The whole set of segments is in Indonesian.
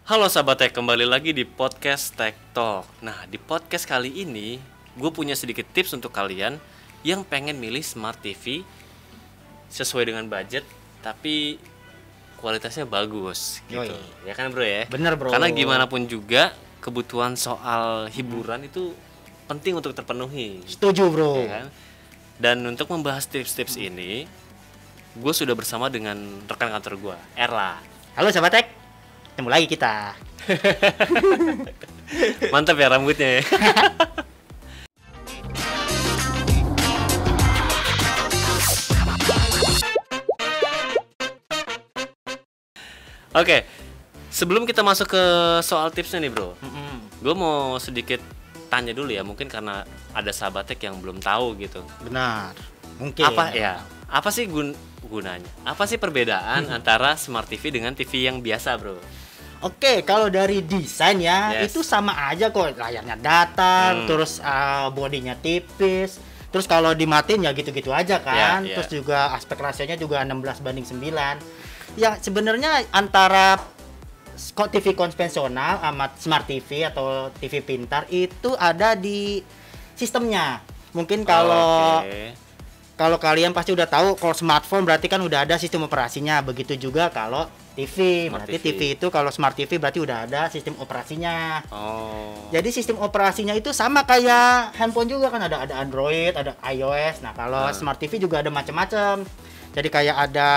Halo sahabat Tech, kembali lagi di podcast Tech Talk. Nah, di podcast kali ini gue punya sedikit tips untuk kalian yang pengen milih Smart TV sesuai dengan budget tapi kualitasnya bagus gitu. Yoi. Ya kan bro ya? Bener, bro. Karena gimana pun juga kebutuhan soal hiburan itu penting untuk terpenuhi. Setuju, bro. Ya kan? Dan untuk membahas tips-tips ini, gue sudah bersama dengan rekan kantor gue, Erla. Halo sahabat Tech, ketemu lagi kita. Mantap ya rambutnya ya. Oke, sebelum kita masuk ke soal tipsnya nih bro, gue mau sedikit tanya dulu ya, mungkin karena ada sahabat tech yang belum tahu gitu. Benar, mungkin. Apa sih gunanya? Apa sih perbedaan antara Smart TV dengan TV yang biasa bro? Oke, kalau dari desain ya, Yes. itu sama aja kok. Layarnya datar, terus bodinya tipis. Terus kalau dimatiin ya gitu-gitu aja kan. Yeah. Terus juga aspek rasionya juga 16:9. Ya sebenarnya antara TV konvensional sama Smart TV atau TV pintar itu ada di sistemnya. Mungkin kalau Oke. Kalau kalian pasti udah tahu kalau smartphone berarti kan udah ada sistem operasinya. Begitu juga kalau TV. Smart Berarti TV. TV itu kalau Smart TV berarti udah ada sistem operasinya. Oh. Jadi sistem operasinya itu sama kayak handphone juga kan, ada Android, ada iOS. Nah, kalau Smart TV juga ada macam-macam. Jadi kayak ada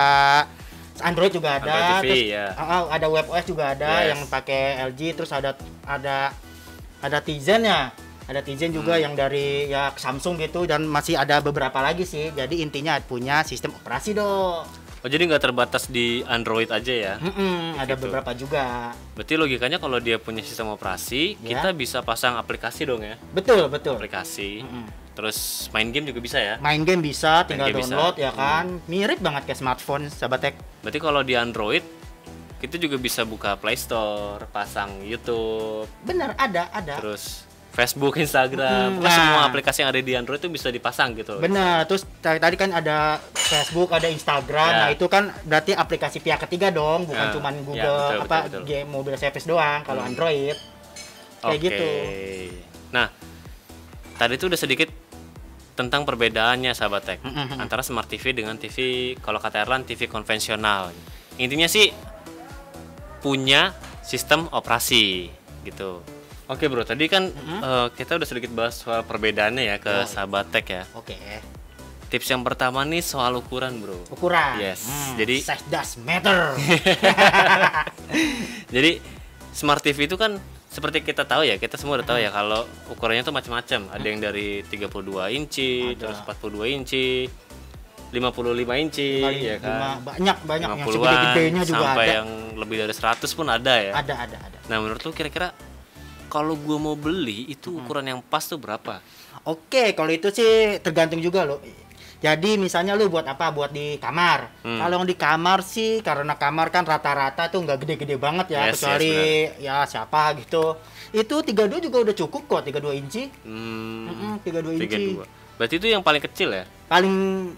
Android juga ada, Android TV, terus ya. ada WebOS juga ada Yes. yang pakai LG, terus ada Tizen ya. Ada Tizen juga yang dari ya Samsung gitu, dan masih ada beberapa lagi sih. Jadi intinya punya sistem operasi dong. Oh jadi nggak terbatas di Android aja ya? Ada Gitu. beberapa juga. Berarti logikanya kalau dia punya sistem operasi, Ya. kita bisa pasang aplikasi dong ya? Betul. Aplikasi. Terus main game juga bisa ya? Main game bisa, tinggal game bisa. download ya kan. Mirip banget kayak smartphone, sahabat Tech. Berarti kalau di Android, kita juga bisa buka Play Store, pasang YouTube, Bener, ada. terus Facebook, Instagram, pokoknya Nah. semua aplikasi yang ada di Android itu bisa dipasang gitu. Bener, terus tadi kan ada Facebook, ada Instagram. Ya. Nah, itu kan berarti aplikasi pihak ketiga dong, bukan Ya, cuman ya, Google betul. game mobile service doang kalau Android. Kayak Oke. gitu. Nah, tadi itu udah sedikit tentang perbedaannya sahabat Tech antara Smart TV dengan TV, kalau kata Erlan, TV konvensional. Intinya sih punya sistem operasi gitu. Oke bro, tadi kan kita udah sedikit bahas soal perbedaannya ya ke sahabat Tech ya. Oke. Tips yang pertama nih soal ukuran bro. Ukuran. Yes, jadi- size does matter. Jadi Smart TV itu kan seperti kita tahu ya, kita semua udah tahu ya kalau ukurannya tuh macam-macam. Ada yang dari 32 inci, terus 42 inci, 55 inci, ya kan. Banyak yang 50-an, segede-gedenya juga sampai ada. yang lebih dari 100 pun ada ya. Ada. Nah, menurut lu kira-kira kalau gua mau beli itu ukuran yang pas tuh berapa? Oke, kalau itu sih tergantung juga loh. Jadi misalnya lu buat apa? Buat di kamar. Kalau di kamar sih, karena kamar kan rata-rata tuh nggak gede-gede banget ya, Yes, kecuali ya siapa gitu. Itu 32 juga udah cukup kok, 32 inci. 32 inci. 32. Berarti itu yang paling kecil ya? Paling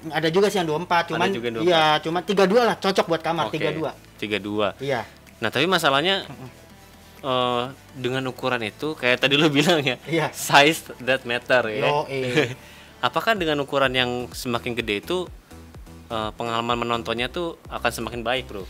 ada juga sih yang 24, cuman Ada juga yang 24. iya, cuma 32 lah cocok buat kamar, Oke, 32. 32. Iya. Nah, tapi masalahnya dengan ukuran itu kayak tadi lu bilang ya, Iya. size that matter ya. Yo, Apakah dengan ukuran yang semakin gede itu pengalaman menontonnya tuh akan semakin baik, bro?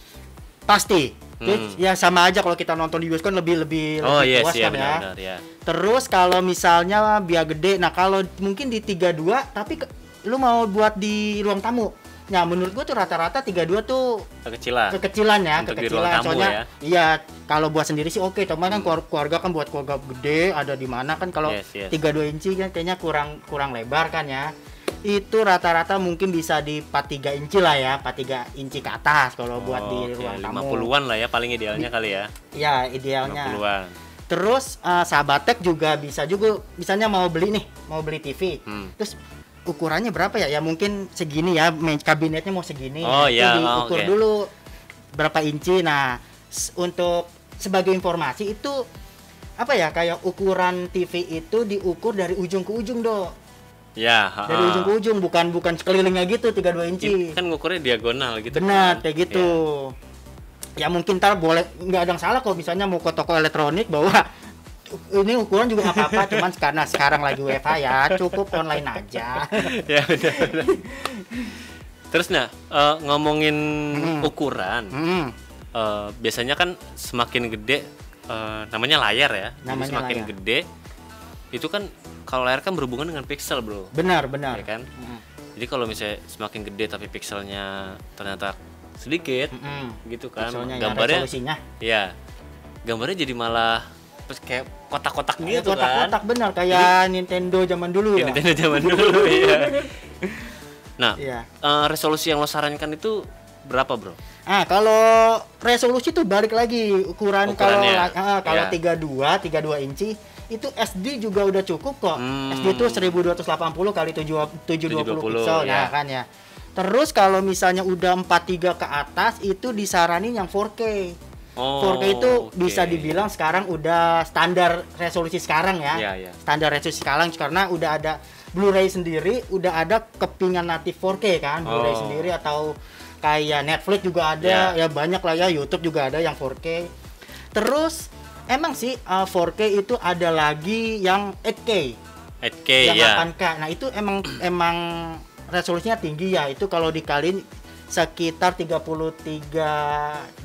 pasti. Jadi, ya sama aja kalau kita nonton di bioskop kan lebih Oh yes, puas ya kan ya. benar-benar ya. Terus kalau misalnya biar gede, nah kalau mungkin di 32 tapi lu mau buat di ruang tamu. Nah, menurut gua tuh rata-rata 32 tuh Kekecilan. kekecilan ya, Untuk di ruang tamu soalnya ya. iya kalau buat sendiri sih oke, cuman kan keluarga kan buat keluarga gede ada di mana kan kalau Yes. 32 inci kan kayaknya kurang lebar kan ya. Itu rata-rata mungkin bisa di 43 inci lah ya, 43 inci ke atas kalau buat di Oke, ruang tamu. 50-an lah ya paling idealnya kali ya. Ya, idealnya. 50-an. Terus sahabat Tech juga bisa juga misalnya mau beli TV. Terus ukurannya berapa ya? Ya mungkin segini ya, main kabinetnya mau segini. Oh, Itu ya, diukur oke. dulu berapa inci. Nah, untuk sebagai informasi itu apa ya? Kayak ukuran TV itu diukur dari ujung ke ujung, Do. Ya, Dari ujung ke ujung, bukan sekelilingnya gitu 32 inci. Kan ngukurnya diagonal gitu. Benar, kan? kayak gitu. Ya. Ya mungkin ntar boleh, nggak ada yang salah kalau misalnya mau ke toko elektronik bawa ini ukuran juga nggak apa-apa, cuman karena sekarang lagi WFH ya cukup online aja. Ya benar. Terus ngomongin ukuran, biasanya kan semakin gede, namanya layar ya. Jadi semakin layar gede, itu kan kalau layar kan berhubungan dengan pixel bro. Benar. Ya kan? Jadi kalau misalnya semakin gede tapi pixelnya ternyata sedikit, gitu kan, gambarnya, ya gambarnya jadi malah kayak kotak-kotak gitu kotak-kotak, kan? Benar kayak jadi, Nintendo zaman dulu ya. Nintendo zaman dulu ya. Nah, resolusi yang lo sarankan itu berapa bro? Kalau resolusi tuh balik lagi ukuran kalau 32 inci itu SD juga udah cukup kok. SD itu 1280 kali 720 pixel ya kan ya. Terus kalau misalnya udah 43 ke atas itu disaranin yang 4K. 4K itu bisa dibilang sekarang udah standar resolusi sekarang ya. Standar resolusi sekarang karena udah ada Blu-ray sendiri, udah ada kepingan natif 4K kan, Blu-ray sendiri atau kayak Netflix juga ada, ya banyak lah ya, YouTube juga ada yang 4K. Terus emang sih 4K itu ada lagi yang 8K. 8K yang 8K. Nah, itu emang resolusinya tinggi ya. Itu kalau dikaliin sekitar 33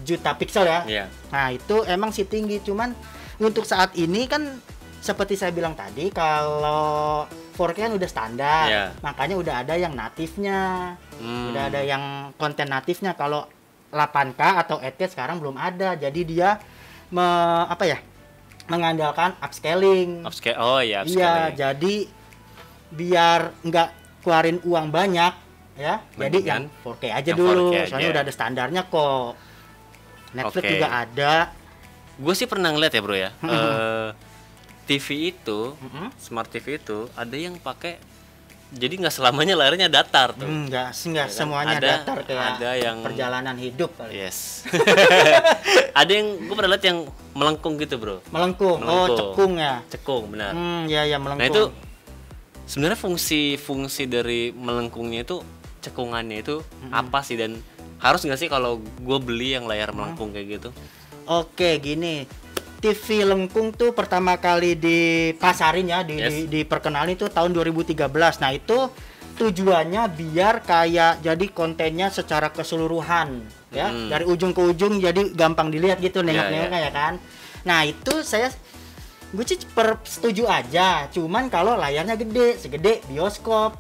juta pixel ya. Nah, itu emang sih tinggi, cuman untuk saat ini kan seperti saya bilang tadi kalau 4K kan udah standar. Makanya udah ada yang natifnya. Udah ada yang konten natifnya. Kalau 8K atau 8K sekarang belum ada. Jadi dia mengandalkan upscaling. Upscaling. Iya, jadi biar nggak keluarin uang banyak ya. Jadi yang 4K aja dulu. 4K soalnya udah ada standarnya kok. Netflix juga ada. Gue sih pernah ngeliat ya bro ya. TV itu, smart TV itu ada yang pakai, jadi nggak selamanya layarnya datar tuh. Nggak semuanya datar kayak ada yang perjalanan hidup kali. Yes. Ada yang gue pernah lihat yang melengkung gitu bro. Melengkung. Cekung ya. Cekung benar. Ya melengkung. Nah itu sebenarnya fungsi dari melengkungnya itu, cekungannya itu apa sih, dan harus nggak sih kalau gue beli yang layar melengkung kayak gitu? Oke, gini. TV lengkung tuh pertama kali dipasarin ya, diperkenalin itu tahun 2013. Nah, itu tujuannya biar kayak jadi kontennya secara keseluruhan ya, dari ujung ke ujung jadi gampang dilihat gitu nengok-nengoknya ya kan. Nah, itu gue sih setuju aja, cuman kalau layarnya segede bioskop.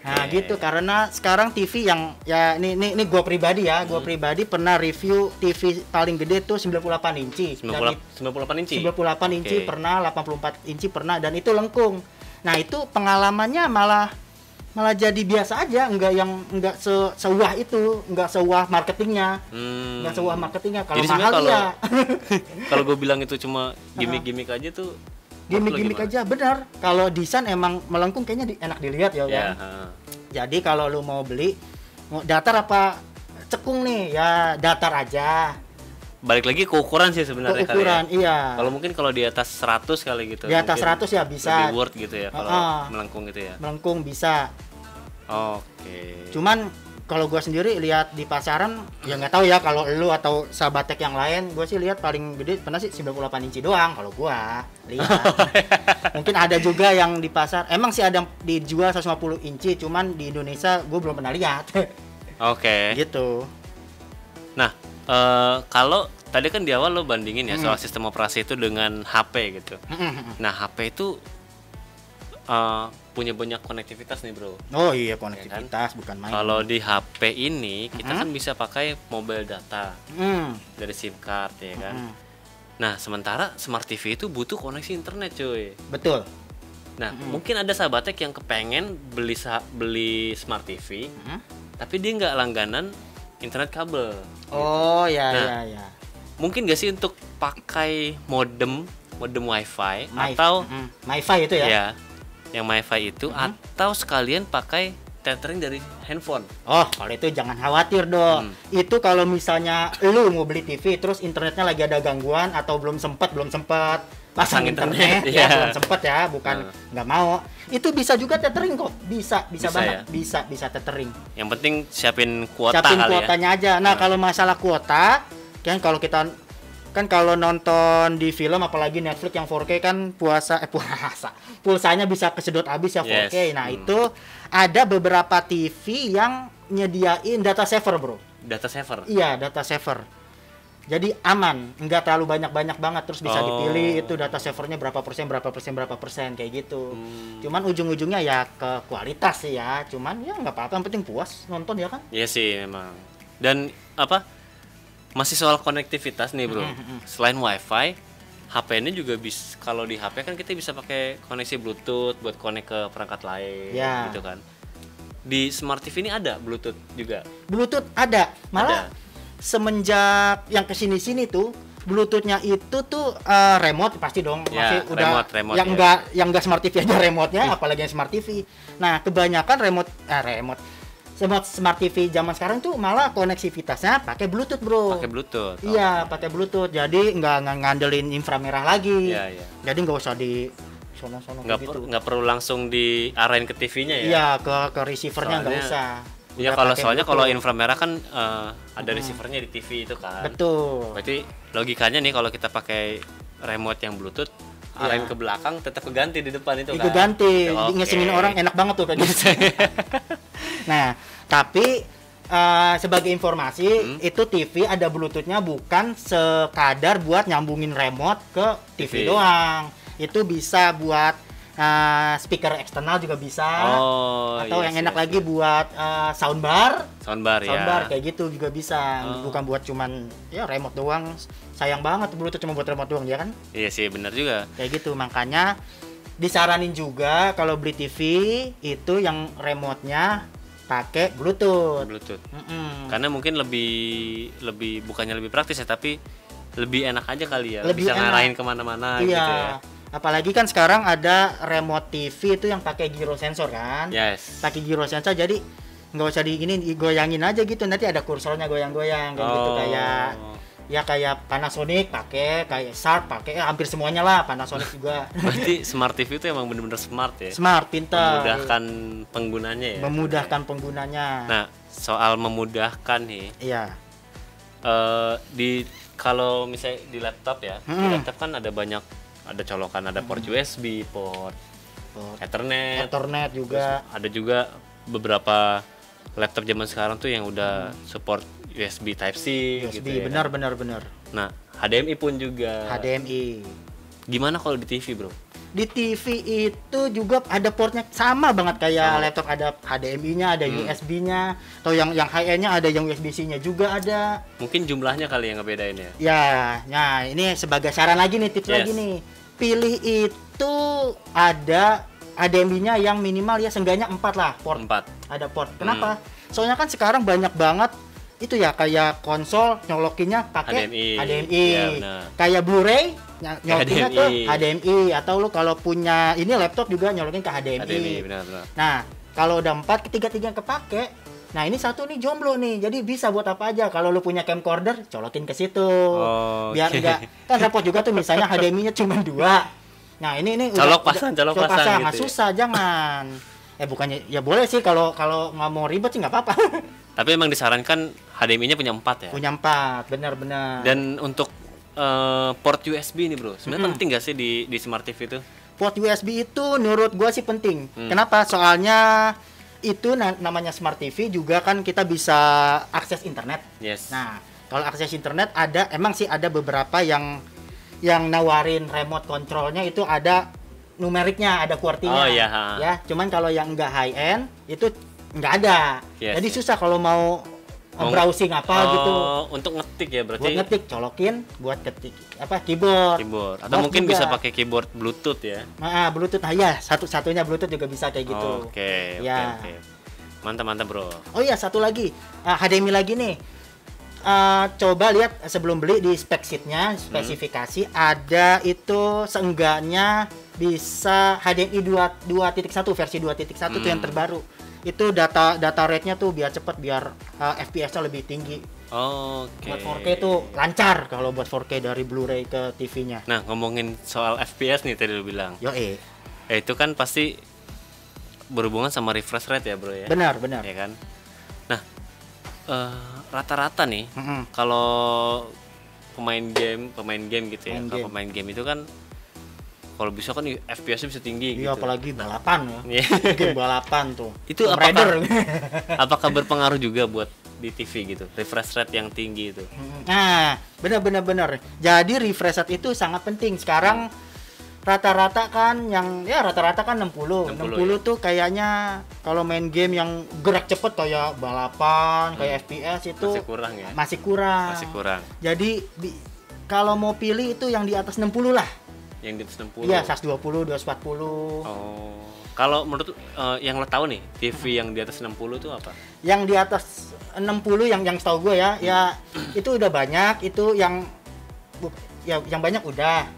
Nah gitu, karena sekarang TV yang ya ini gue pribadi ya, gue pribadi pernah review TV paling gede tuh 98 inci. 98 inci. 98 inci pernah, 84 inci pernah, dan itu lengkung. Nah itu pengalamannya malah jadi biasa aja, enggak sewah itu, enggak sewah marketingnya. Enggak sewah marketingnya. Kalau mahal ya. Kalau gue bilang itu cuma gimmick aja tuh. Gimmick aja, benar. Kalau desain emang melengkung kayaknya enak dilihat ya kan. Jadi kalau lu mau beli, mau datar apa cekung nih, ya datar aja. Balik lagi ke ukuran sih sebenarnya. Ukuran, kali ya. Kalau mungkin kalau di atas 100 kali gitu. Di atas 100 ya bisa. Lebih worth gitu ya kalau melengkung gitu ya. Melengkung bisa. Oke. Cuman kalau gua sendiri lihat di pasaran, ya nggak tahu ya kalau lu atau sahabat tech yang lain, gua sih lihat paling gede pernah sih 98 inci doang kalau gua lihat. Mungkin ada juga yang di pasar. Emang sih ada yang dijual 150 inci, cuman di Indonesia gua belum pernah lihat. Oke. Gitu. Nah, kalau tadi kan di awal lo bandingin ya soal sistem operasi itu dengan HP gitu. Nah, HP itu punya banyak konektivitas nih bro. Oh iya, konektivitas ya kan? Bukan main. Kalau di HP ini kita kan bisa pakai mobile data dari SIM card ya kan. Nah, sementara smart TV itu butuh koneksi internet cuy. Betul. Nah, mungkin ada sahabatnya yang kepengen beli smart TV, tapi dia nggak langganan internet kabel. Oh gitu. ya. Mungkin nggak sih untuk pakai modem WiFi atau MiFi itu ya? Ya, yang MiFi itu atau sekalian pakai tethering dari handphone. Oh, kalau itu jangan khawatir dong. Itu kalau misalnya lu mau beli TV terus internetnya lagi ada gangguan atau belum sempat pasang internet ya, belum sempat ya, bukan nggak mau. Itu bisa juga tethering kok. Bisa banget. Ya? Bisa tethering. Yang penting siapin kuota siapin kali kuotanya aja. Nah, kalau masalah kuota Kan kalau nonton di film apalagi Netflix yang 4K kan pulsanya bisa kesedot habis ya 4K. Yes. Nah, itu ada beberapa TV yang nyediain data saver, Bro. Data saver. Iya, data saver. Jadi aman, nggak terlalu banyak banget, terus bisa dipilih itu data savernya berapa persen kayak gitu. Cuman ujung-ujungnya ya ke kualitas sih ya. Cuman ya nggak apa-apa, yang penting puas nonton ya kan. Iya sih memang. Dan apa? Masih soal konektivitas nih, Bro. Selain WiFi, HP ini juga bisa, kalau di HP kan kita bisa pakai koneksi Bluetooth buat connect ke perangkat lain Ya. gitu kan. Di Smart TV ini ada Bluetooth juga. Bluetooth ada, malah semenjak yang kesini-sini tuh Bluetoothnya itu tuh remote pasti dong, Ya, masih udah remote yang ya. enggak smart TV aja remote-nya, apalagi yang smart TV. Nah, kebanyakan smart TV zaman sekarang tuh malah koneksivitasnya pakai Bluetooth, Bro. Pakai Bluetooth. Iya, pakai Bluetooth. Jadi nggak ngandelin inframerah lagi. Iya. Jadi nggak usah di sono-sono Nggak gitu. nggak perlu langsung diarahin ke TV-nya ya. Iya, ke receiver-nya nggak Soalnya- usah. Iya, Udah kalau pakai soalnya kalau Bluetooth. inframerah kan ada receivernya di TV itu kan. Betul. Berarti logikanya nih kalau kita pakai remote yang Bluetooth, arahin ke belakang tetap keganti di depan itu kan. Ganti, Oke. ngesengin orang enak banget tuh kayak gitu. Nah, tapi sebagai informasi itu TV ada Bluetoothnya bukan sekadar buat nyambungin remote ke TV TV. doang. Itu bisa buat speaker eksternal juga bisa. Atau yang enak lagi buat soundbar. Soundbar ya. Soundbar kayak gitu juga bisa. Bukan buat cuman ya remote doang. Sayang banget Bluetooth cuma buat remote doang ya kan? Iya sih, benar juga. Kayak gitu, makanya disaranin juga kalau beli TV itu yang remote-nya pakai Bluetooth. Bluetooth. Mm-mm. Karena mungkin lebih bukannya lebih praktis ya, tapi lebih enak aja kali ya. Lebih bisa enak. ngarahin kemana-mana Iya. gitu ya. Apalagi kan sekarang ada remote TV itu yang pakai gyro sensor kan? Yes. Pakai gyro sensor, jadi nggak usah digoyangin aja gitu, nanti ada kursornya goyang-goyang kayak gitu, kayak Panasonic pakai, kayak Sharp pakai, hampir semuanya lah, Panasonic juga. Berarti Smart TV itu emang bener-bener smart ya. Smart, pintar. Memudahkan penggunanya ya. Memudahkan penggunanya. Nah, soal memudahkan nih, Iya. kalau misalnya di laptop ya, di laptop kan ada colokan, ada port USB, port Ethernet, Ethernet juga. ada juga beberapa laptop zaman sekarang tuh yang udah support USB Type-C gitu USB, ya. benar. Nah, HDMI pun juga. HDMI. Gimana kalau di TV, Bro? Di TV itu juga ada portnya sama banget kayak laptop, ada HDMI-nya, ada USB-nya, atau yang high-end-nya ada yang USB-C-nya juga ada. Mungkin jumlahnya kali yang ngebedain ya. Ya, nah ini sebagai saran lagi nih, tips Yes. lagi nih. Pilih itu ada HDMI-nya yang minimal ya seenggaknya 4 lah port. 4. Ada port. Kenapa? Soalnya kan sekarang banyak banget itu ya, kayak konsol nyolokinnya pakai HDMI. HDMI. Iya, benar. Kayak Blu-ray nyolokinnya HDMI. ke HDMI, atau lu kalau punya ini laptop juga nyolokin ke HDMI. HDMI, benar. Nah, kalau udah 4, ketiga-tiga kepake. Nah, ini satu nih jomblo nih. Jadi bisa buat apa aja. Kalau lu punya camcorder, colokin ke situ. Biar Oke. enggak, kan repot juga tuh misalnya HDMI-nya cuma 2. Nah, ini Colok pasang colok gitu pasang. Nah, ya. susah, jangan. Bukannya ya boleh sih kalau nggak mau ribet sih nggak apa-apa. Tapi emang disarankan HDMI-nya punya 4 ya. Punya 4, benar-benar. Dan untuk port USB nih, Bro. Sebenarnya penting gak sih di Smart TV itu? Port USB itu menurut gua sih penting. Kenapa? Soalnya itu namanya Smart TV juga kan kita bisa akses internet. Yes. Nah, kalau akses internet emang sih ada beberapa yang nawarin remote controlnya itu ada numeriknya, ada QWERTY-nya. Oh, iya. Ya, cuman kalau yang enggak high end itu enggak ada. Yes, Jadi yes. susah kalau mau browsing apa gitu. Untuk ngetik ya berarti. Buat ngetik, colokin buat ketik keyboard. Atau Mouse mungkin juga. bisa pakai keyboard Bluetooth ya. Nah, Bluetooth. Nah, ya, satu-satunya Bluetooth juga bisa kayak gitu. Oke. Ya. Mantap, Bro. Oh iya, satu lagi. HDMI lagi nih. Coba lihat sebelum beli di spek sheet-nya, spesifikasi ada itu seenggaknya bisa HDMI 2.1 versi 2.1 tuh yang terbaru. Itu data rate-nya tuh biar cepet, biar FPS-nya lebih tinggi. Oke. Buat 4K tuh lancar kalau buat 4K dari Blu-ray ke TV-nya. Nah, ngomongin soal FPS nih tadi lu bilang. Itu kan pasti berhubungan sama refresh rate ya, Bro ya. Benar. Ya kan? Nah, rata-rata nih Mm-mm. kalau pemain game gitu ya. Kalau pemain game itu kan kalau bisa kan FPS-nya bisa tinggi iya, gitu. apalagi balapan ya. Iya. Game balapan tuh. Itu Tomb Raider. apakah berpengaruh juga buat di TV gitu, refresh rate yang tinggi itu? Nah, benar. Jadi refresh rate itu sangat penting. Sekarang rata-rata kan 60 60 ya. tuh kayaknya kalau main game yang gerak cepet kayak balapan, kayak FPS itu Masih kurang ya? masih kurang. Jadi kalau mau pilih itu yang di atas 60 lah. Yang di atas 60. Iya, 120, 240. Oh. Kalau menurut yang lo tahu nih, TV yang di atas 60 itu apa? Yang di atas 60 yang setahu gue ya, ya itu udah banyak, itu yang banyak udah.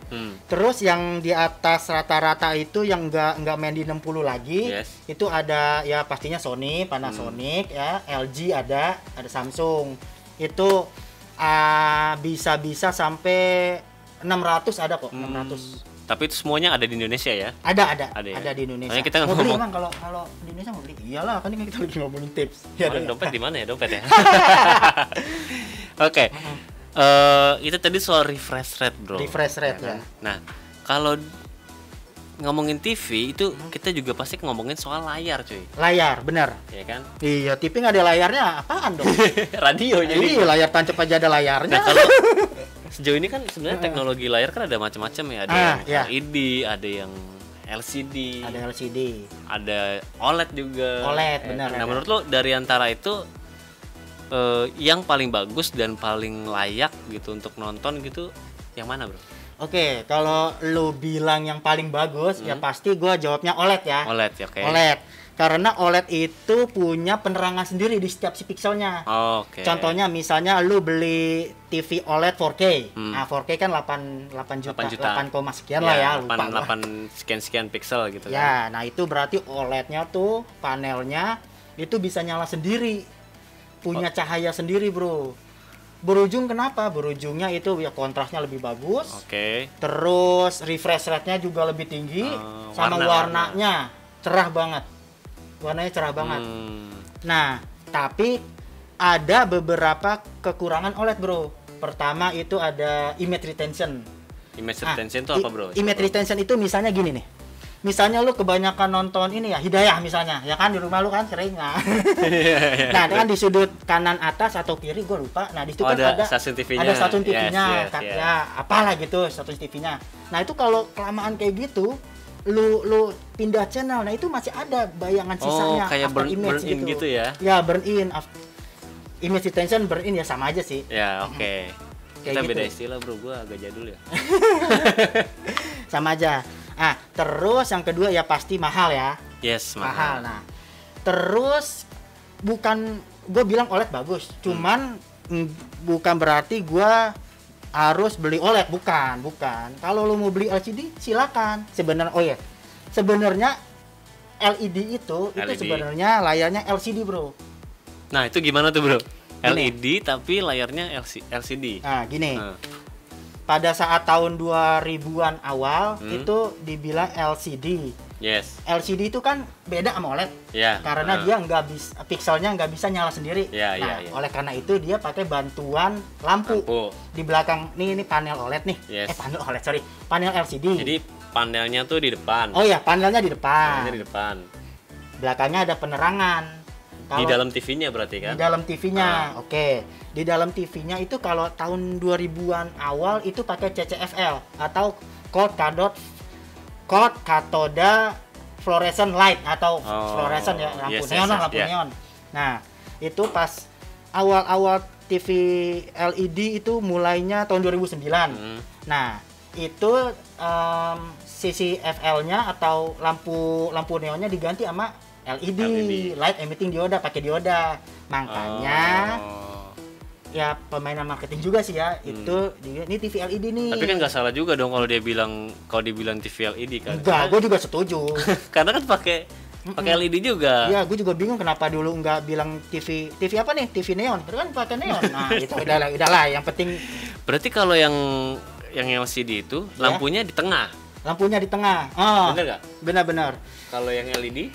Terus yang di atas rata-rata itu yang enggak main di 60 lagi. Yes. Itu ada ya pastinya Sony, Panasonic ya, LG ada Samsung. Itu bisa sampai 600 ada kok, 600. Tapi itu semuanya ada di Indonesia ya? Ada ya? di Indonesia. Makanya kita mau beli ngomong. emang kalau di Indonesia mau beli. Iyalah, kan ini kita lagi ngomongin tips. Ya, Dompet di mana ya? Dompet ya? Oke. Itu tadi soal refresh rate, bro. Refresh rate ya. Nah, kalau ngomongin TV itu kita juga pasti ngomongin soal layar, cuy. Layar, benar. Ya kan? Iya, TV nggak ada layarnya, apaan dong? Radio jadi. Iya, layar tancap aja ada layarnya. Nah, kalau sejauh ini kan sebenarnya teknologi layar kan ada macam-macam ya. Ada yang iya. LED, ada yang LCD, Ada LCD, ada OLED juga. OLED, benar. Nah, menurut lo dari antara itu yang paling bagus dan paling layak gitu untuk nonton gitu yang mana, bro? Oke, kalau lu bilang yang paling bagus, ya pasti gua jawabnya OLED ya. OLED ya, oke. OLED. Karena OLED itu punya penerangan sendiri di setiap si pikselnya. Oke. Contohnya misalnya lu beli TV OLED 4K. Nah, 4K kan 8 juta, 8, sekian lah ya, lupa. 8 sekian pixel gitu Ya, kan. nah itu berarti OLED-nya tuh panelnya itu bisa nyala sendiri. Punya cahaya sendiri, bro. Berujung kenapa? Berujungnya itu ya kontrasnya lebih bagus. Oke. Terus refresh rate-nya juga lebih tinggi, sama warnanya cerah banget. Warnanya cerah banget. Nah, tapi ada beberapa kekurangan OLED, bro. Pertama itu ada image retention. Image retention itu apa, bro? Image retention itu misalnya gini nih. Misalnya lu kebanyakan nonton ini ya, Hidayah misalnya, ya kan di rumah lu kan sering. Nah, nah kan di sudut kanan atas atau kiri gue lupa. Nah, di situ kan ada stasiun TV-nya. Ada stasiun TV-nya, Yes. ya apalah gitu stasiun TV-nya. Nah, itu kalau kelamaan kayak gitu, lu pindah channel, nah itu masih ada bayangan sisanya. Oh, kayak burn in gitu ya? Ya, burn in. Image retention, burn in ya sama aja sih. Ya, oke. Kita Kayak beda gitu. istilah, bro. Gua agak jadul ya. Sama aja. Ah, terus yang kedua ya pasti mahal ya. Yes, Mahal. Nah, terus bukan gue bilang OLED bagus, cuman bukan berarti gue harus beli OLED, bukan. Kalau lo mau beli LCD silakan. Sebenarnya LED itu sebenarnya layarnya LCD, bro. Nah, itu gimana tuh, bro? Gini. LED tapi layarnya LCD. Nah, gini. Pada saat tahun 2000-an awal itu dibilang LCD. Yes. LCD itu kan beda sama OLED. Ya. Karena dia nggak bisa, pikselnya nggak bisa nyala sendiri. Ya, nah, ya. oleh karena itu dia pakai bantuan lampu. Di belakang ini panel OLED nih. Yes. Panel OLED, sorry. Panel LCD. Jadi panelnya tuh di depan. Oh ya, panelnya di depan. Panelnya di depan. Belakangnya ada penerangan. Di dalam TV-nya berarti kan? Di dalam TV-nya. Oke. Di dalam TV-nya itu kalau tahun 2000-an awal itu pakai CCFL atau cold cathode fluorescent light atau fluorescent ya, lampu neon lah, lampu neon. Nah, itu pas awal-awal TV LED itu mulainya tahun 2009. Nah, itu CCFL-nya atau lampu neonnya diganti sama LED, light emitting dioda, pakai dioda. Makanya ya permainan marketing juga sih ya. Itu ini TV LED nih. Tapi kan nggak salah juga dong kalau dibilang TV LED kan. Enggak, gue juga setuju. Karena kan pakai LED juga. Iya, gue juga bingung kenapa dulu nggak bilang TV apa nih? TV neon. Terus kan pakai neon. Nah, itu udahlah, yang penting. Berarti kalau yang LCD itu lampunya di tengah. Lampunya di tengah. Oh. Bener nggak? Benar-benar. Kalau yang LED?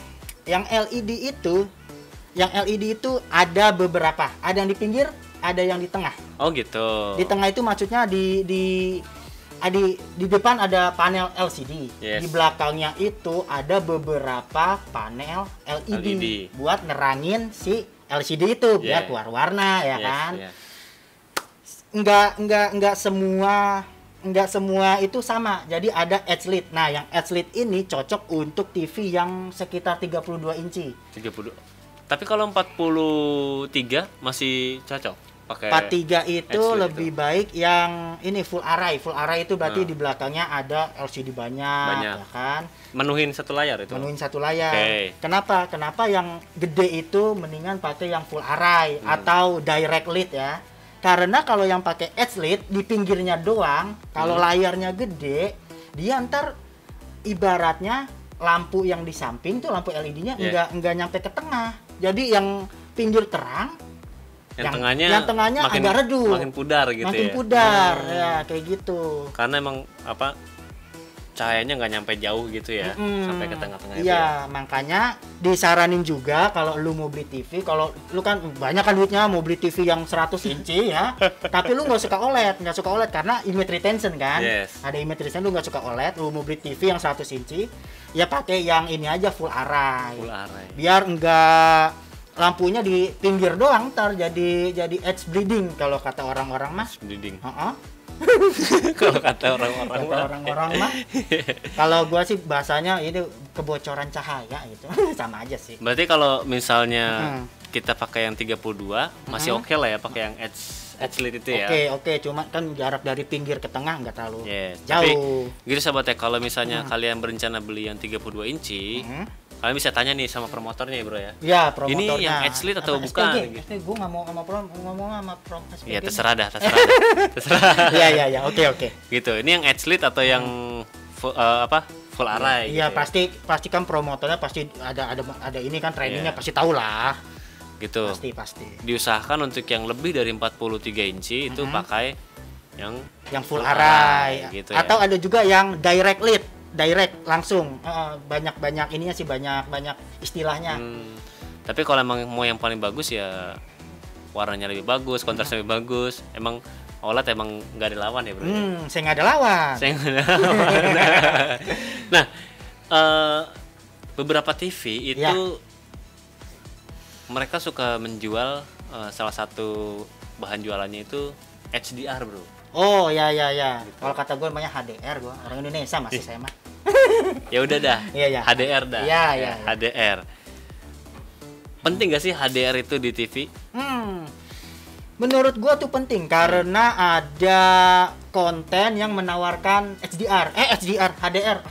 Yang LED itu ada beberapa. Ada yang di pinggir, ada yang di tengah. Oh gitu. Di tengah itu maksudnya di depan ada panel LCD. Yes. Di belakangnya itu ada beberapa panel LED. Buat nerangin si LCD itu biar keluar warna ya kan. Enggak semua itu sama. Jadi ada edge lit. Nah, yang edge lit ini cocok untuk TV yang sekitar 32 inci. 32. Tapi kalau 43 masih cocok pakai 43 itu lebih baik yang ini full array. Full array itu berarti di belakangnya ada LCD banyak. Ya kan? Menuhin satu layar itu. Menuhin satu layar. Kenapa yang gede itu mendingan pakai yang full array atau direct lit ya. Karena kalau yang pakai edge lit di pinggirnya doang, kalau layarnya gede, dia ntar ibaratnya lampu yang di samping tuh lampu LED-nya enggak nyampe ke tengah. Jadi yang pinggir terang, yang tengahnya agak redup, makin pudar gitu. Makin pudar ya kayak gitu. Karena emang cahayanya nggak nyampe jauh gitu ya, sampai ke tengah-tengah itu. Iya, makanya disaranin juga kalau lu mau beli TV, kalau lu kan banyak kan duitnya mau beli TV yang 100 inci ya, tapi lu nggak suka OLED karena image retention kan. Ada image retention, lu nggak suka OLED, lu mau beli TV yang 100 inci, ya pakai yang ini aja full array. Biar enggak lampunya di pinggir doang, ntar jadi edge bleeding kalau kata orang-orang mah. Bleeding. Kalau kata orang-orang mah. Kalau gua sih bahasanya ini kebocoran cahaya gitu. Sama aja sih. Berarti kalau misalnya kita pakai yang 32 masih oke lah ya pakai yang edge lit itu ya. Oke, cuma kan jarak dari pinggir ke tengah nggak terlalu jauh. Tapi gitu sahabat ya, kalau misalnya kalian berencana beli yang 32 inci, kalian bisa tanya nih sama promotornya ya bro ya. Iya, promotornya. Ini yang edge lit atau bukan? Gitu. Gue nggak mau ngomong sama pro SPG. Iya terserah. Iya. Oke. Gitu. Ini yang edge lit atau yang full array? Iya gitu pasti kan promotornya pasti ada ini kan trainingnya pasti tahu lah. Gitu. Pasti. Diusahakan untuk yang lebih dari 43 inci itu pakai yang full array gitu atau ada juga yang direct lit. Direct langsung banyak ininya sih, banyak istilahnya. Tapi kalau emang mau yang paling bagus ya warnanya lebih bagus, kontrasnya lebih bagus. Emang OLED emang nggak ada lawan ya bro? Saya nggak ada lawan. Nah, beberapa TV itu mereka suka menjual salah satu bahan jualannya itu HDR bro. Oh ya. Gitu. Kalau kata gue namanya HDR, gue orang Indonesia masih saya mah. Ya udah dah. Iya. HDR dah. Iya. HDR. Penting gak sih HDR itu di TV? Menurut gue tuh penting karena ada konten yang menawarkan HDR,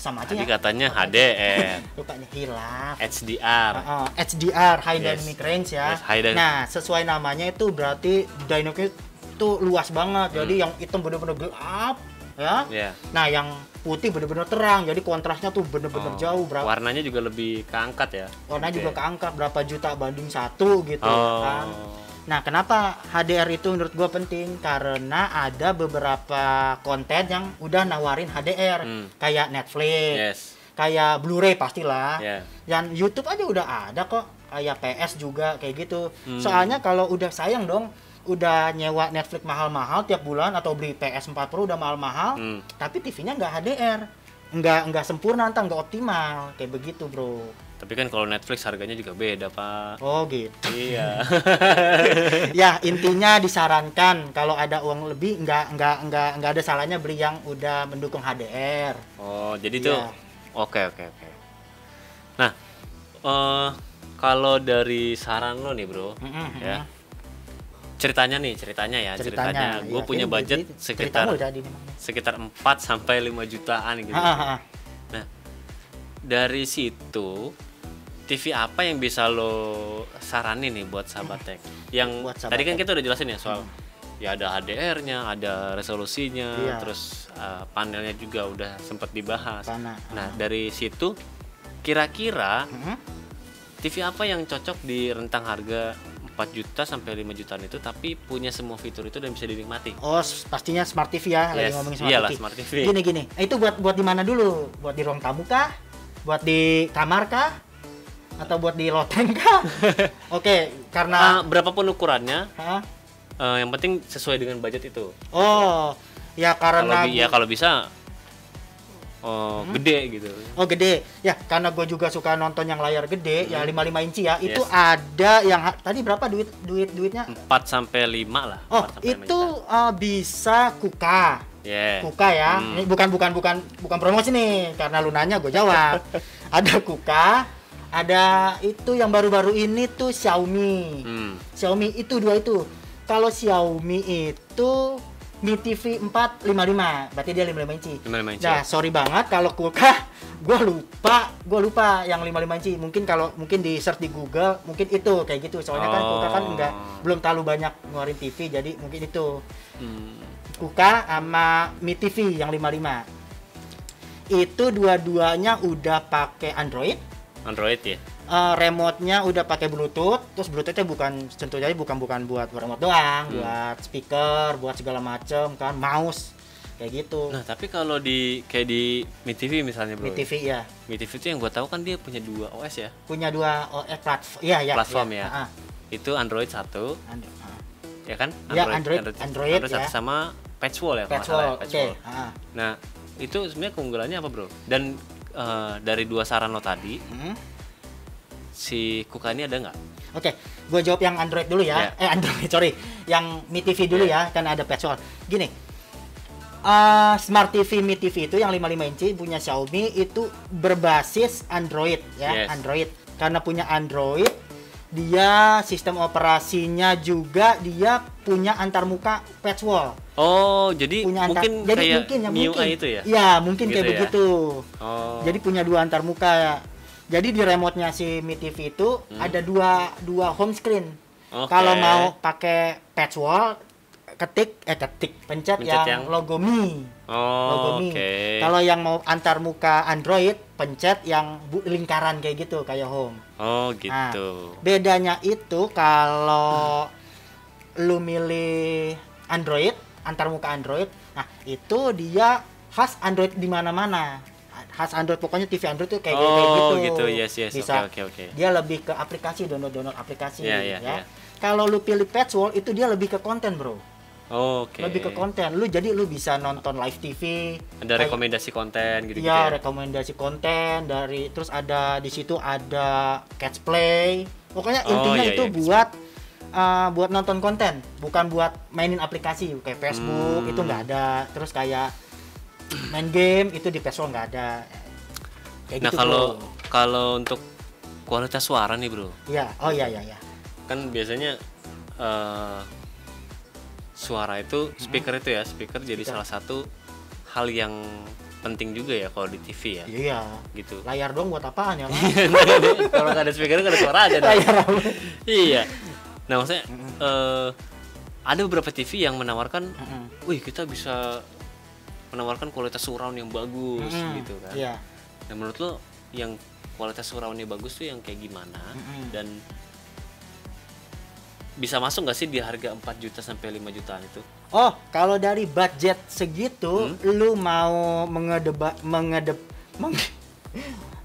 sama aja. Tadi katanya HDR. Lupa nih, hilaf. HDR, High Dynamic Range ya. Nah, sesuai namanya itu berarti dynamic itu luas banget. Jadi yang hitam bener-bener gelap ya. Nah, yang putih bener-bener terang. Jadi kontrasnya tuh bener-bener jauh. Warnanya juga lebih keangkat ya. Warnanya juga keangkat, berapa juta banding 1 gitu kan. Nah, kenapa HDR itu menurut gue penting? Karena ada beberapa konten yang udah nawarin HDR, kayak Netflix, kayak Blu-ray pastilah, dan YouTube aja udah ada kok, kayak PS juga kayak gitu. Soalnya kalau udah sayang dong, udah nyewa Netflix mahal-mahal tiap bulan atau beli PS4 Pro udah mahal-mahal, tapi TV-nya nggak HDR, nggak sempurna, nggak optimal, kayak begitu bro. Tapi kan kalau Netflix harganya juga beda pak. Oh gitu. Iya. Ya intinya disarankan kalau ada uang lebih nggak ada salahnya beli yang udah mendukung HDR. Oh jadi tuh oke. Nah kalau dari saran lo nih bro, ya ceritanya gue punya budget sekitar 4 sampai 5 jutaan gitu. Nah dari situ TV apa yang bisa lo saranin nih buat sahabat tech? Yang tadi kan kita udah jelasin ya soal ya ada HDR-nya, ada resolusinya, terus panelnya juga udah sempat dibahas. Nah dari situ kira-kira TV apa yang cocok di rentang harga 4 juta sampai 5 jutaan itu tapi punya semua fitur itu dan bisa dinikmati? Oh pastinya Smart TV ya, lagi ngomongin Smart TV. Smart TV. Gini, itu buat di mana dulu? Buat di ruang tamu kah? Buat di kamar kah? Atau buat di loteng kah? Oke, karena berapapun ukurannya, Yang penting sesuai dengan budget itu. Oh, ya karena Kalau bisa gede gitu. Oh gede, ya karena gue juga suka nonton yang layar gede, ya 55 inci ya. Yes. Itu ada yang tadi berapa duitnya? 4 sampai 5 lah. Oh 4 sampai 5 itu juta. bisa Kuka. Yeah. Kuka ya. Ini bukan promosi nih, karena lu nanya gue jawab. Ada Kuka, ada itu yang baru-baru ini tuh Xiaomi. Xiaomi itu dua itu. Kalau Xiaomi itu Mi TV 455, berarti dia 55 inci. 55 inci. Nah, sorry banget kalau Kuka gue lupa yang 55 inci. Mungkin di search di Google, mungkin itu kayak gitu. Soalnya kan Kuka kan belum terlalu banyak ngeluarin TV, jadi mungkin itu. Kuka sama Mi TV yang 55. Itu dua-duanya udah pakai Android. Android ya. Remote-nya udah pakai Bluetooth, terus Bluetooth-nya bukan buat remote doang, buat speaker, buat segala macem kan, mouse kayak gitu. Nah, tapi kalau kayak di Mi TV misalnya, Bro. Mi TV ya. Mi TV itu yang gua tahu kan dia punya 2 OS ya. Punya 2 OS platform. Iya, platform ya. Itu Android 1. Ya kan? Ya, Android satu ya. sama Patchwork ya, Patchwork. Oke. Nah, itu sebenarnya keunggulannya apa, Bro? Dan dari 2 saran lo tadi, si Kuka ini ada nggak? Oke, gue jawab yang Android dulu ya. Yang Mi TV dulu ya, karena ada Patchwork. Gini, Smart TV Mi TV itu yang 55 inci punya Xiaomi itu berbasis Android ya, Android. Karena punya Android, dia sistem operasinya juga dia punya antarmuka Patchwork. Oh, jadi mungkin kayak MIUI itu ya? Ya, mungkin gitu kayak ya? begitu. Oh. Jadi punya 2 antarmuka. Jadi di remote-nya si Mi TV itu ada dua home screen. Okay. Kalau mau pakai Patchwork, pencet yang logo Mi. Logo Mi. Okay. Kalau yang mau antarmuka Android, pencet yang lingkaran kayak gitu kayak home. Oh, gitu. Nah, bedanya itu kalau lu milih Android, antarmuka Android, nah itu dia khas Android di mana-mana. Khas Android, pokoknya TV Android tuh kayak gitu. Yes. Bisa. Okay. Dia lebih ke aplikasi, download aplikasi ya. Yeah. Kalau lu pilih Patchwork itu dia lebih ke konten, Bro. Oke. Lebih ke konten. Lu bisa nonton live TV. Ada rekomendasi konten gitu ya. Rekomendasi konten terus ada di situ ada catch play. Pokoknya intinya itu buat nonton konten, bukan buat mainin aplikasi kayak Facebook itu nggak ada. Terus kayak main game itu di PS4 nggak ada. Kayak nah gitu, kalau untuk kualitas suara nih, Bro. Iya. Oh iya. Kan biasanya suara itu speaker jadi salah satu hal yang penting juga ya kalau di TV ya. Iya. Gitu. Layar dong buat apaan ya? Kalau nggak ada speaker nggak ada suara aja. Iya. Nah maksudnya ada beberapa TV yang menawarkan, wih kita bisa menawarkan kualitas surround yang bagus gitu kan. Iya. Nah menurut lo yang kualitas surroundnya bagus tuh yang kayak gimana dan bisa masuk nggak sih di harga 4 juta sampai 5 jutaan itu? Oh, kalau dari budget segitu, lu mau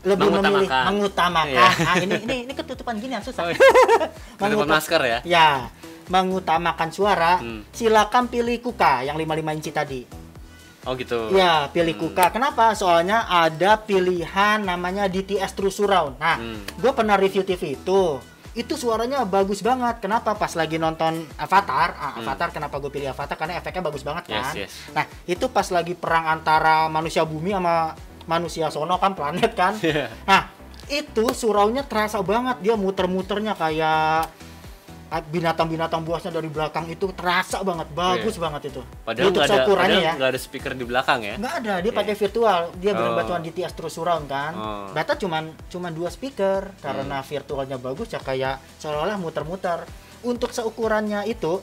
lebih memilih mengutamakan. Iya. Ini ketutupan gini yang susah. Ketutupan masker ya? Ya, mengutamakan suara. Silakan pilih Kuka yang 55 inci tadi. Oh gitu. Ya, pilih Kuka. Kenapa? Soalnya ada pilihan namanya DTS True Surround. Nah, gue pernah review TV itu. Itu suaranya bagus banget. Kenapa? Pas lagi nonton Avatar. Avatar, kenapa gue pilih Avatar? Karena efeknya bagus banget kan. Yes. Nah, itu pas lagi perang antara manusia bumi sama manusia sono kan, planet kan. Nah, itu surroundnya terasa banget. Dia muter-muternya kayak binatang-binatang buasnya dari belakang itu terasa banget, bagus banget itu. Padahal nggak ada speaker di belakang ya? Nggak ada, dia pakai virtual, dia berbantuan DTS True Surround kan. Data cuma 2 speaker, karena virtualnya bagus ya kayak seolah-olah muter-muter. Untuk seukurannya itu,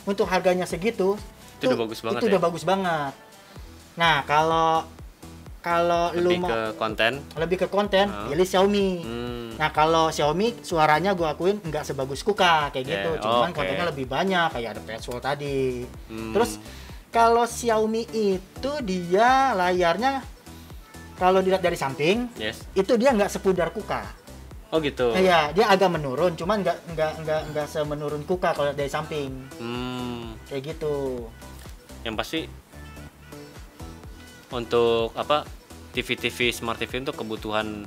untuk harganya segitu, itu udah bagus banget. Itu udah bagus banget. Nah kalau lebih ke konten, pilih Xiaomi. Nah kalau Xiaomi suaranya gue akuin nggak sebagus Kuka kayak gitu, cuman kontennya lebih banyak kayak ada Patchwork tadi. Terus kalau Xiaomi itu dia layarnya kalau dilihat dari samping, itu dia nggak sepudar Kuka. Oh gitu. Iya, dia agak menurun, cuman nggak semenurun Kuka kalau dari samping. Kayak gitu. Yang pasti untuk apa TV Smart TV untuk kebutuhan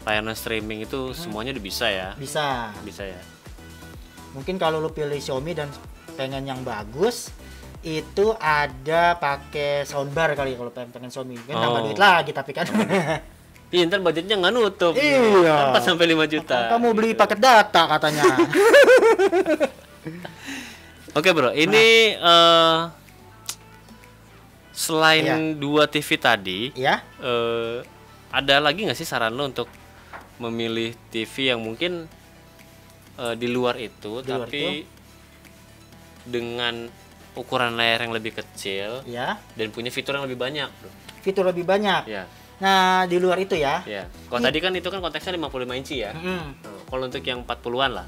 layanan streaming itu semuanya udah bisa ya. Bisa ya. Mungkin kalau lu pilih Xiaomi dan pengen yang bagus, itu ada pakai soundbar kali kalau pengen Xiaomi. Kan tambah duit lagi tapi kan. Iya, ntar budgetnya nggak nutup. Iya. 4 sampai 5 juta. Kamu beli paket data katanya. Oke bro, ini selain 2 TV tadi, ada lagi nggak sih saran lo untuk memilih TV yang mungkin di luar itu, tapi dengan ukuran layar yang lebih kecil, dan punya fitur yang lebih banyak, bro? Fitur lebih banyak. Ya. Nah, di luar itu ya. Kalau tadi kan itu kan konteksnya 55 inci ya. Kalau untuk yang 40-an lah,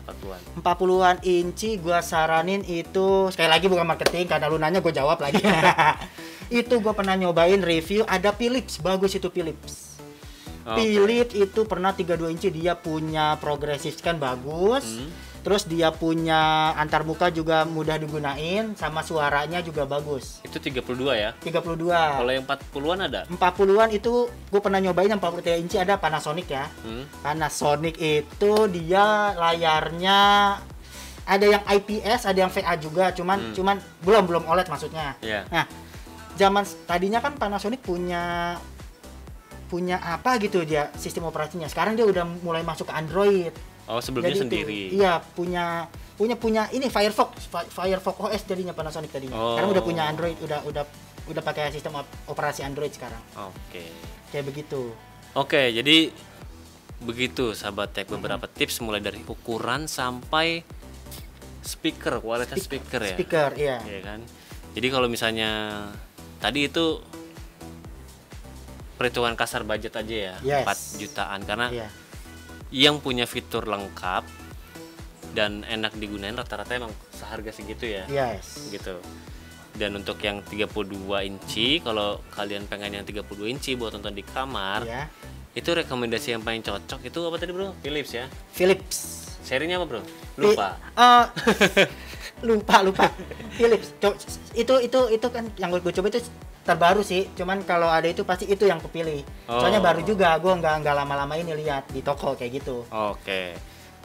40-an inci gua saranin itu, sekali lagi bukan marketing karena lu nanya gua jawab lagi. Itu gua pernah nyobain review, ada Philips, bagus itu Philips. Philips itu pernah 32 inci, dia punya progressive scan bagus. Terus dia punya antar muka juga mudah digunain, sama suaranya juga bagus. Itu 32 ya? 32. Kalau yang 40-an ada? 40-an itu gue pernah nyobain yang 43 inci, ada Panasonic ya. Panasonic itu dia layarnya ada yang IPS, ada yang VA juga, cuman belum OLED maksudnya. Nah, zaman tadinya kan Panasonic punya apa gitu dia sistem operasinya. Sekarang dia udah mulai masuk ke Android. Oh, sebelumnya jadi sendiri. Iya, punya ini Firefox OS jadinya Panasonic tadinya. Sekarang udah punya Android, udah pakai sistem operasi Android sekarang. Kayak begitu. Jadi begitu sahabat tech, beberapa tips mulai dari ukuran sampai kualitas speaker ya. Speaker, iya. Iya kan? Jadi kalau misalnya tadi itu perhitungan kasar budget aja ya, 4 jutaan karena yang punya fitur lengkap dan enak digunain rata-rata emang seharga segitu ya. Gitu. Dan untuk yang 32 inci, kalau kalian pengen yang 32 inci buat nonton di kamar, itu rekomendasi yang paling cocok itu apa tadi bro? Philips ya? Philips. Serinya apa bro? Lupa. Lupa. Philips. Itu kan yang gue coba itu terbaru sih, cuman kalau ada itu pasti itu yang kepilih. Soalnya baru juga, gue nggak lama-lama ini lihat di toko kayak gitu.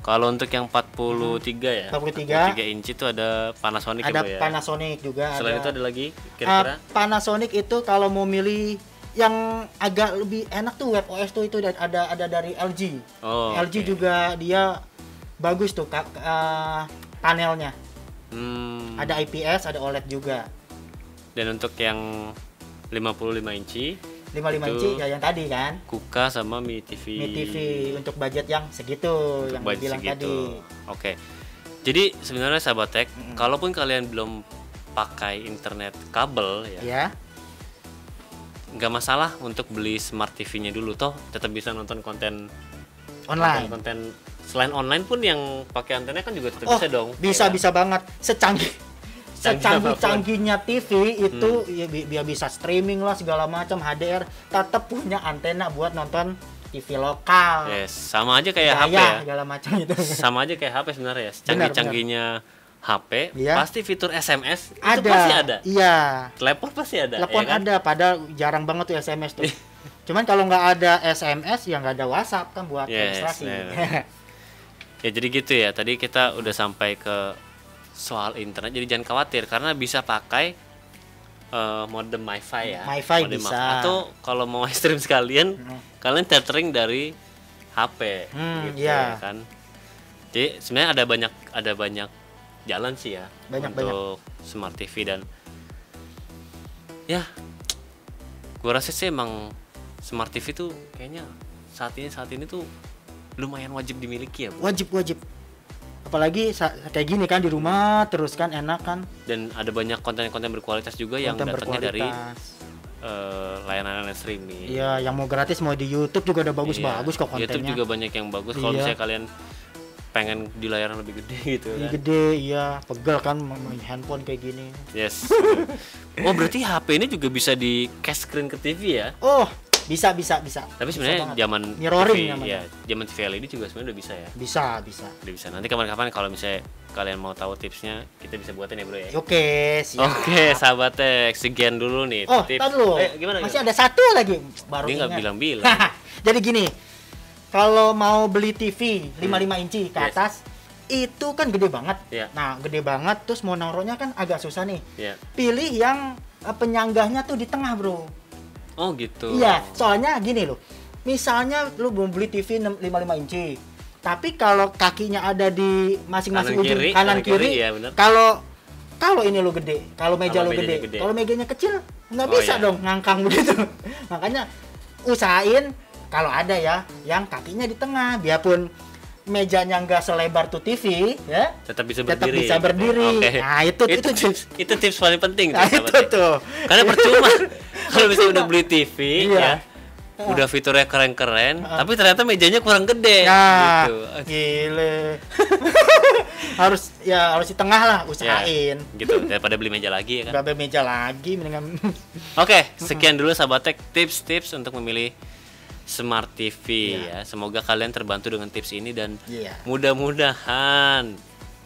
Kalau untuk yang 43 ya? 43 inci itu ada Panasonic ada ya? Panasonic juga. Selain itu ada lagi kira-kira? Panasonic itu kalau mau milih yang agak lebih enak tuh WebOS tuh itu ada dari LG. LG juga dia bagus tuh panelnya. Ada IPS, ada OLED juga. Dan untuk yang 55 inci 55 inci ya yang tadi kan Kuka sama Mi TV untuk budget yang segitu yang bilang tadi. Jadi sebenarnya sahabat tech, kalaupun kalian belum pakai internet kabel ya, nggak masalah untuk beli smart TV-nya dulu, toh tetap bisa nonton konten online. Konten selain online pun yang pakai antena kan juga tetap bisa dong. Bisa banget, secanggih-canggihnya TV itu dia bisa streaming lah segala macam HDR, tetap punya antena buat nonton TV lokal. Sama aja kayak HP ya. Segala macam itu. Sama aja kayak HP sebenarnya ya. Canggih-canggihnya HP, pasti fitur SMS ada. Itu pasti ada. Iya. Telepon pasti ada. Telepon kan? Ada, padahal jarang banget tuh SMS tuh. Cuman kalau nggak ada SMS ya nggak ada WhatsApp kan buat registrasi. Ya jadi gitu ya. Tadi kita udah sampai ke soal internet, jadi jangan khawatir karena bisa pakai modem MiFi ya. MiFi bisa. Atau kalau mau stream sekalian, kalian tethering dari HP, gitu ya kan. Jadi sebenarnya ada banyak jalan sih ya untuk smart TV dan ya, gua rasa sih emang smart TV tuh kayaknya saat ini tuh lumayan wajib dimiliki ya. Wajib. Apalagi kayak gini kan di rumah terus kan enak kan. Dan ada banyak konten-konten berkualitas juga yang datangnya dari layanan streaming. Iya, yang mau gratis mau di YouTube juga udah bagus kok kontennya. YouTube juga banyak yang bagus kalau misalnya kalian pengen di layar yang lebih gede gitu kan. Gede, iya, pegel kan main handphone kayak gini. Berarti HP ini juga bisa di cast screen ke TV ya? Bisa. Tapi sebenarnya zaman mirroring TV, ya, zaman TV LED juga sebenarnya udah bisa ya. Bisa. Udah bisa. Nanti kapan-kapan kalau misalnya kalian mau tahu tipsnya, kita bisa buatin ya, Bro ya. Oke, siap. Oke, sahabat Tech, sekian dulu nih Oh, tips. tar dulu. Gimana? Masih ada satu lagi baru Dia nggak ingat. bilang-bilang. Jadi gini, kalau mau beli TV 55 inci ke Yes. atas, itu kan gede banget. Iya. Nah, gede banget, terus mau naruhnya kan agak susah nih. Iya. Pilih yang penyanggahnya tuh di tengah, bro. Oh gitu. Iya, soalnya gini loh. Misalnya lu mau beli TV 55 inci, tapi kalau kakinya ada di masing-masing Kanan ujung kiri, kanan kanan kiri, kiri, iya bener. kalau ini lu gede, kalau meja Kalau lu mejanya gede, gede. kalau mejanya kecil nggak Oh, bisa iya. dong ngangkang begitu. Makanya usahain kalau ada ya yang kakinya di tengah, biarpun mejanya nggak selebar tuh TV ya, Tetap bisa tetap berdiri. bisa berdiri. Oke. Nah, itu tips. Itu tips paling penting tuh, nah, sahabat itu Tech. tuh. Karena percuma kalau misalnya udah beli TV Iya. ya. Udah fiturnya keren-keren, tapi ternyata mejanya kurang gede Nah, gitu. gile. harus di tengah lah, Ya, usahain. gitu daripada beli meja lagi ya kan. Gak meja lagi mendingan. Oke, sekian dulu sahabat Tech tips-tips untuk memilih Smart TV ya. Semoga kalian terbantu dengan tips ini dan Iya. mudah-mudahan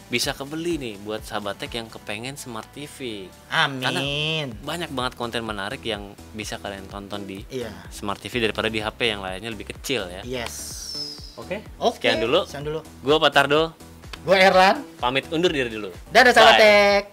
bisa kebeli nih buat sahabat Tech yang kepengen Smart TV. Amin. Banyak banget konten menarik yang bisa kalian tonton di Iya. Smart TV daripada di HP yang layarnya lebih kecil ya. Yes. Oke. Oke. Sekian dulu. Sekian dulu. Gua Pak Tardo Gue Erlan. pamit undur diri dulu. Dadah sahabat Bye. Tech.